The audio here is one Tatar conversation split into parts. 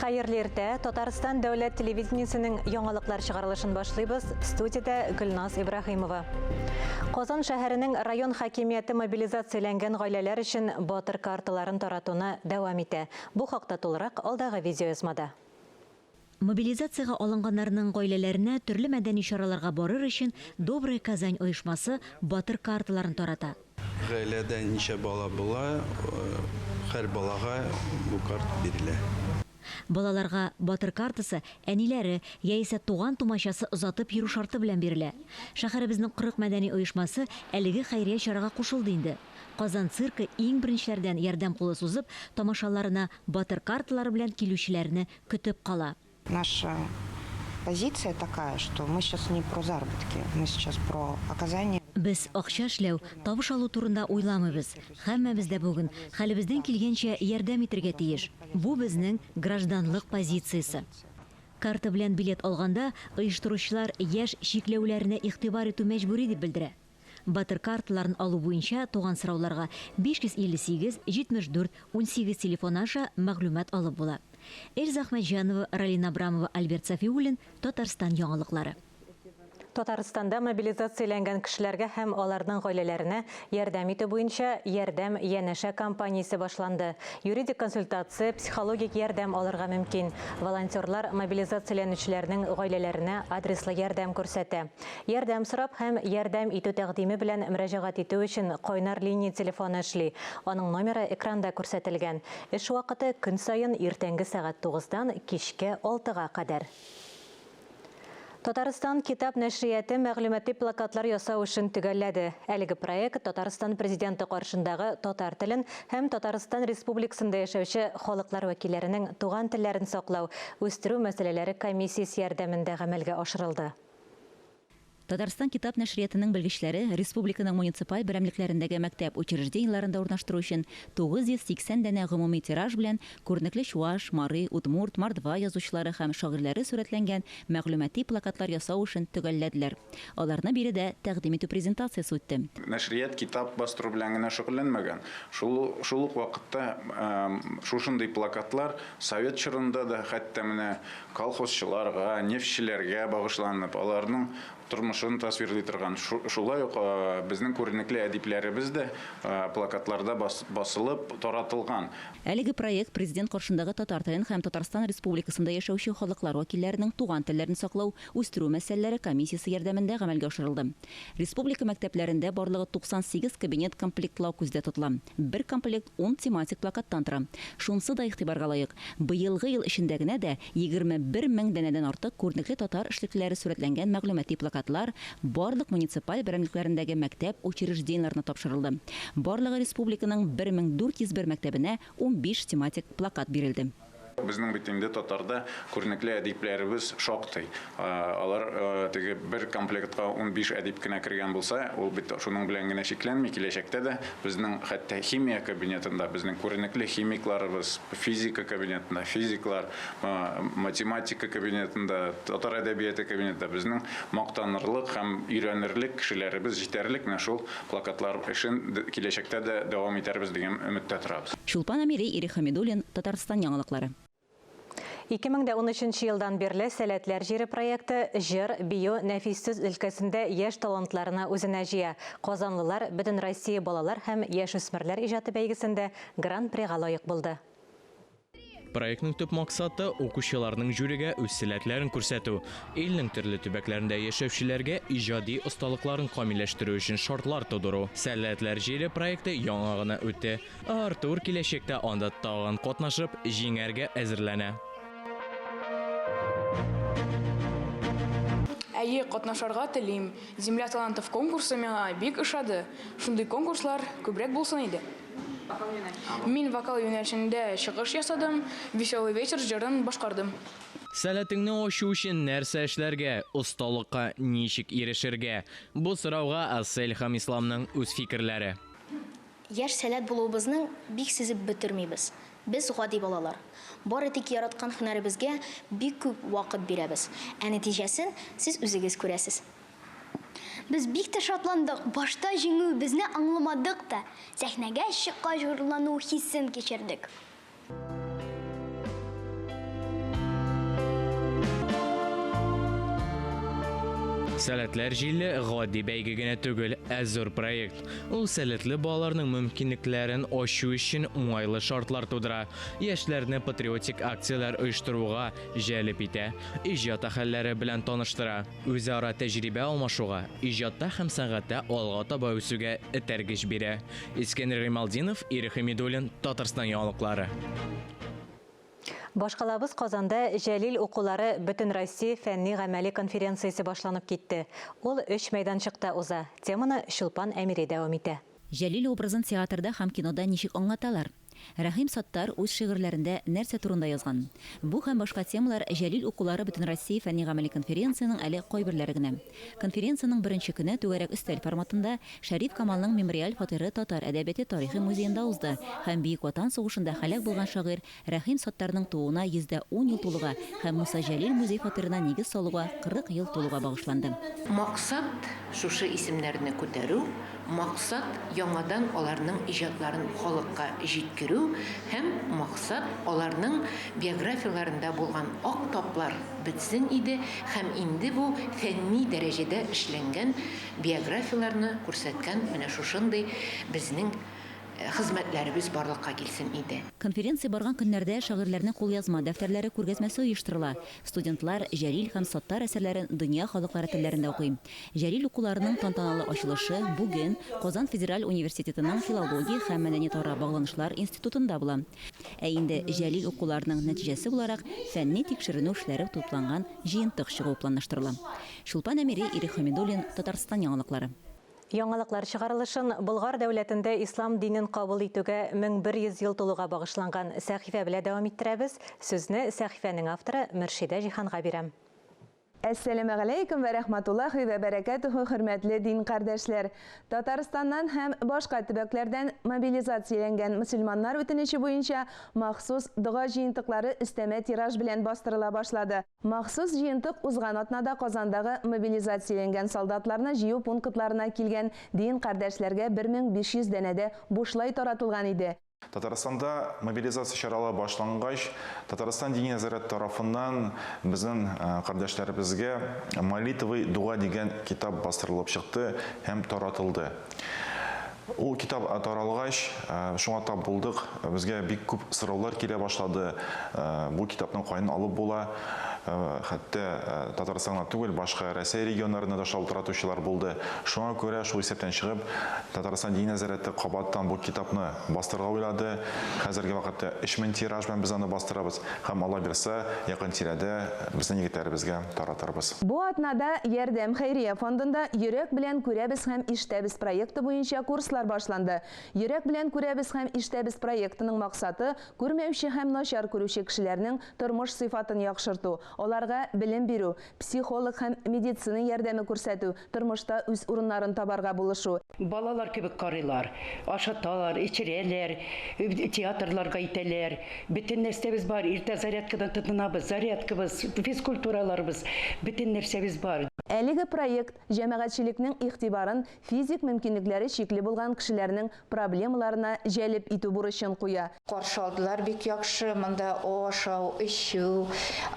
Хайырлы иртә, Татарстан дәүләт телевидениесенең яңалыклар чыгарылышын башлыйбыз. Студияда Гөлназ Ибраһимова. Казан шәһәренең район хакимияте мобилизацияләнгән гаиләләр өчен батыр карталарын таратуны дәвам итә. Бу хакта тулырак алдагы видеоязмада. Мобилизацияга алынганнарның гаиләләренә төрле мәдәни чараларга барыр өчен Добрая Казань оешмасы батыр карталарын тарата. Гаиләдә ничә бала була, һәр балага бу карт бирелә. Балаларга батыр картасы әниләре яисә туган тумачасы озатып йөрү шарты белән бирелә. Шәһәребезнең 40 мәдәни оешмасы әлеге хәйрия чарага кушылды инде. Казан циркы иң беренчеләрдән ярдәм кулы сузып, тамашаларына батыр карталары белән килүчеләрне көтеп кала. Наша позиция такая, что мы сейчас не про заработки, мы сейчас про оказание. Без акча эшләү, табыш алу турында уйламыйбыз. Һәммәбез дә бүген хәлебездән килгәнчә ярдәм итәргә тиеш. Бу безнең гражданлык позициясе. Карта белән билет алганда оештыручылар яшь чикләүләренә игътибар итү мәҗбүри дип белдерә. Батыр карталарын алу буенча туган сорауларга 558 74 18 телефон аша мәгълүмат алып була. Эльза Ахмәтҗанова, Ралина Абрамова, Альберт Сафиуллин, Татарстан яңалыклары. Татарстанда мобилизацияләнгән кешеләргә һәм аларның гаиләләренә ярдәм итү буенча ярдәм янәшә кампаниясе башланды. Юридик консультация, психологик ярдәм алырга мөмкин. Волонтерлар мобилизацияләнүчеләрнең гаиләләренә адреслы ярдәм күрсәтә. Ярдәм сорап һәм ярдәм итү тәкъдиме белән мөрәҗәгать итү өчен кайнар линия телефоны эшли. Аның номеры экранда күрсәтелгән. Эш вакыты көн саен иртәнге сәгать 9-дан кичке 6-га кадәр. Татарстан китап нәшрияты мәгълүмати плакатлар ясау эшен төгәлләде. Әлеге проект Татарстан президенты каршындагы татар телен һәм Татарстан Республикасында яшәүче халыклар вәкилләренең туган телләрен саклау, үстерү мәсьәләләре комиссиясе ярдәмендә гамәлгә ашырылды. Татарстан китап нәшриятының белгечләре республиканың муниципаль берәмлекләрендәге мәктәп учреждениеларында урнаштыру өчен 980 дәнә гомуми тираж белән күренекле чуаш, мары, удмурт, мордва язучылары һәм шагыйрьләре сурәтләнгән мәгълүмати плакатлар ясау эшен төгәлләделәр. Аларны биредә тәкъдим итү презентациясе үтте. Нәшрият китап бастыру белән генә шөгыльләнмәгән. Шул ук вакытта шушындый плакатлар совет чорында да хәтта менә колхозчыларга, нефтьчеләргә багышланып, аларның тормышын тасвирлый торган. Шулай ук безнең күренекле әдипләребез дә плакатларда басылып таратылган. Әлеге проект президент каршындагы татар телен һәм Татарстан Республикасында яшәүче халыклар вәкилләренең туган телләрен саклау, үстерү мәсьәләләре комиссиясе ярдәмендә гамәлгә ашырылды. Республика мәктәпләрендә барлыгы 98 кабинет комплектлау күздә тотыла. Бер комплект 10 тематик плакаттан тора. Шунсы да игътибарга лаек. Быелгы ел эчендә генә дә 21 мең дәнәдән артык күренекле татар эшлеклеләре сурәтләнгән мәгълүмати плакатлар барлык муниципаль берәмлекләрендәге мәктәп учреждениеларына тапшырылды. Барлыгы республиканың 1401 мәктәбенә 15 тематик плакат бирелде. Безнең бит инде татарда күренекле әдипләребез шактый. Алар теге бер комплектка 15 әдип кенә кергән булса, ул бит шуның белән генә шикләнми, киләчәктә дә безнең хәтта химия кабинетында безнең күренекле химикларыбыз, физика кабинетында физиклар, математика кабинетында, татар әдәбияты кабинетында безнең мактанырлык һәм өйрәнерлек кешеләребез җитәрлек, менә шул плакатлар эшен киләчәктә дә дәвам итәрбез дигән өметтә торабыз. Чулпан Амирей, Ирих Хамидуллин, Татарстан яңалыклары. 2013 елдан бирле Сәләтләр җире проекты җыр, бию, нәфис өлкәсендә яшь талантларына үзенә җыя. Казанлылар Бөтен Россия балалар һәм яшүсмерләр иҗаты бәйгесендә Гран-прига лаек булды. Проектның төп максаты укучыларның жюригә үз сәләтләрен күрсәтү, илнең төрле төбәкләрендә яшәүчеләргә иҗади осталыкларын камилләштерү өчен шартлар тудыру. Сәләтләр җире проекты яңа гына үтте. Артур киләчәктә анда тагын катнашып, җиңәргә әзерләнә. Әйе, катнашырга телим. Земля талантов конкурсы миңа бик ошады. Шундый конкурслар күбрәк булсын иде. Мин вокал юнәлешендә чыгыш ясадым, веселый вечер җырын башкардым. Сәләтеңне ачу өчен нәрсә эшләргә, осталыкка ничек ирешергә? Бу сорауга Асель һәм Исламның үз фикерләре. Яшь сәләт булуыбызның бик сизеп бетермибез. Без гади балалар. Бары тик яраткан һөнәребезгә бик күп вакыт бирәбез. Ә нәтиҗәсен сез үзегез күрәсез. Без бик тә шатландык. Башта җиңү безне аңламадык та. Сәхнәгә чыккач горурлану хиссен кичердек. Сәләтләр җилле гади бәйге генә түгел, зур проект. Ул сәләтле балаларның мөмкинлекләрен ачу өчен уңайлы шартлар тудыра. Яшьләрне патриотик акцияләр оештыруга җәлеп итә, иҗат хәлләре белән таныштыра, үзара тәҗрибә алмашуга, иҗатта һәм сәнгатьтә алга таба үсүгә этәргеч бирә. Искәндер Рималдинов, Ирих Хәмидуллин, Татарстан яңалыклары. Башкалабыз Казанда Җәлил укулары Бөтен Россия фәнни-гамәли конференциясе башланып китте. Ул 3 мәйданчыкта уза. Теманы Шулпан Әмире дәвам итә. Җәлил образын театрда һәм кинода ничек аңлаталар? Рәхим Саттар үз шигырьләрендә нәрсә турында язган? Бу һәм башка темалар Җәлил укулары Бөтен Россия фәнни-гамәли конференцияның әле кайберләре генә. Конференцияның беренче көне түгәрәк өстәл форматында Шәриф Камалның мемориаль фатиры Татар әдәбияты тарихи музеенда узды һәм Бөек Ватан сугышында һәлак булган шагыйрь Рәхим Саттарның тууына 110 ел тулуга һәм Муса Җәлил музей фатирына нигез салуга 40 ел тулуга багышланды. Максат шушы исемнәрне күтәрү, максат яңадан аларның иҗатларын халыкка җиткерү һәм максат аларның биографияларында булган ак таплар бетсен иде һәм инде бу фәнни дәрәҗәдә эшләнгән биографияларны күрсәткән менә шушындый безнең хезмәтләребез барлыкка килсен иде. Конференция барган көннәрдә шагыйрьләрнең кулъязма дәфтәрләре күргәзмәсе оештырыла. Студентлар Җәлил һәм Саттар әсәрләрен дөнья халыклары телләрендә укый. Җәлил укуларының тантаналы ачылышы бүген Казан Федераль университетының филология һәм мәдәният-ара багланышлар институтында була. Ә инде Җәлил укуларының нәтиҗәсе буларак фәнни тикшеренү эшләре тупланган җыентык чыгу планлаштырыла. Шулпан Әмире, Ирих Хәмидуллин, Татарстан яңалыклары. Яңалыклар чыгарылышын Болгар дәүләтендә ислам динен кабул итүгә 1100 ел тулуга багышланган сәхифә белән дәвам иттерәбез. Сүзне сәхифәнең авторы Мөршидә Җиһанга бирәм. Әссәламу алейкум ва рахматуллахи ва баракатуху, хөрмәтле дин кардәшләр. Татарстаннан һәм башка төбәкләрдән мобилизацияләнгән мөселманнар үтенече буенча махсус дуга җыентыклары өстәмә тираж белән бастырыла башлады. Махсус җыентык узган атнада Казандагы мобилизацияләнгән солдатларны җыю пунктларына килгән дин кардәшләргә 1500 дәнәдә бушлай таратылган иде. Татарстанда мобилизация чаралары башлангач, Татарстан дини нәзарәт тарафыннан безнең кардәшләребезгә молитвы дуга дигән китап бастырылып чыкты һәм таратылды. Ул китап таралгач, шуңа тап булдык, безгә бик күп сораулар килә башлады. Бу китапның кайдан алып була? Хәтта Татарстанга түгел, башка Россия регионнарында да шалтыратучылар булды. Шуңа күрә шул исәптән чыгып, Татарстан дини нәзарәте кабаттан бу китапны бастырырга уйлады. Хәзерге вакытта 3000 тираж белән без аны бастырабыз һәм Алла бирсә, якын тирәдә безнең егетләребезгә таратырбыз. Бу атнада Ярдәм хәйрия фондында Йөрәк белән күрәбез һәм ишетәбез проекты буенча курслар башланды. Йөрәк белән күрәбез һәм ишетәбез проектының максаты күрмәүче һәм начар күрүче кешеләрнең тормыш сыйфатын яхшырту. Оларга билем бирү, психолог һәм медицина ярдәме күрсәтү, тормышта үз урыннарын табарга булышу. Балалар кебек карыйлар, ашаталар, ичерәләр, театрларга итәләр. Бөтен нәрсәбез бар, иртә зарядкадан тотынабыз, зарядкабыз, физкультураларыбыз, бөтен нәрсәбез бар. Әлеге проект җәмәгатьчелекнең игътибарын физик мөмкинлекләре чикле булган кешеләрнең проблемаларына җәлеп итү бурычын куя. Каршы алдылар бик яхшы, монда ашау, эчү,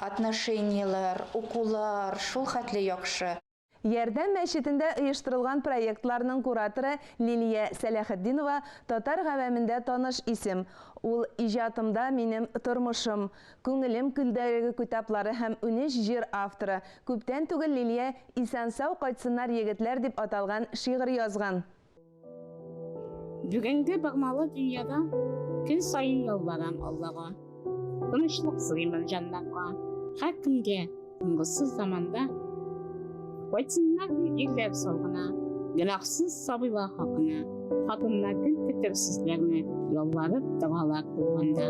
отношениялар, укулар, шул хәтле яхшы. Ярдәм мәчетендә оештырылган проектларның кураторы Лилия Сәләхетдинова татар гавамендә таныш исем. Ул иҗатымда минем тормышым, күңелем көлдәге китаплары һәм үнеш җир авторы. Күптән түгел Лилия исән-сау кайтсыннар егетләр дип аталган шигырь язган. Бүгенге багмалы дөньяда көн сайын ялварам Аллага. Тынычлык сыймын җаннарга. Һәркемгә уңгысыз заманда кайтсыннар ирләр салгына, гөнаһсыз сабыйлар хакына, хатыннар көтәрсезләрне ялварып дуалар кылганда.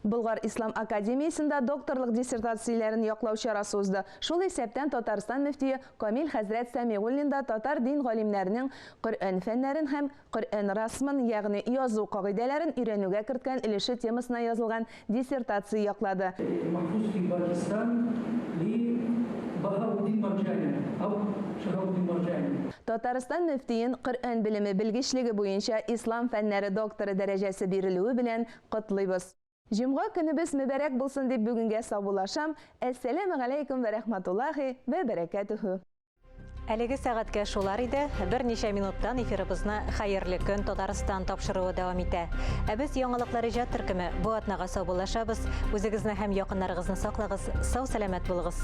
Болгар Ислам академиясендә докторлык диссертацияләрен яклау чарасы узды. Шул исәптән Татарстан мөфтие Камил хәзрәт Сәмигуллин да татар дин галимнәренең Коръән фәннәрен һәм Коръән расмын, ягъни язу кагыйдәләрен өйрәнүгә керткән өлеше темасына язылган диссертация яклады. Татарстан мөфтиен Коръән белеме белгечлеге буенча ислам фәннәре докторы дәрәҗәсе бирелүе белән котлыйбыз. Җомга көнебез мөбарәк булсын дип бүгенгә саубулашам. Әссәламу алейкум ва рахматуллахи ва баракатуху. Әлеге сәгатькә шулар иде. Берничә минуттан эфирыбызны Хәерле көн Татарстан тапшыруы дәвам итә. Ә без яңалыклар иҗат төркеме бу атнага саубуллашабыз. Үзегезне һәм якыннарыгызны саклагыз. Сау-сәламәт булыгыз.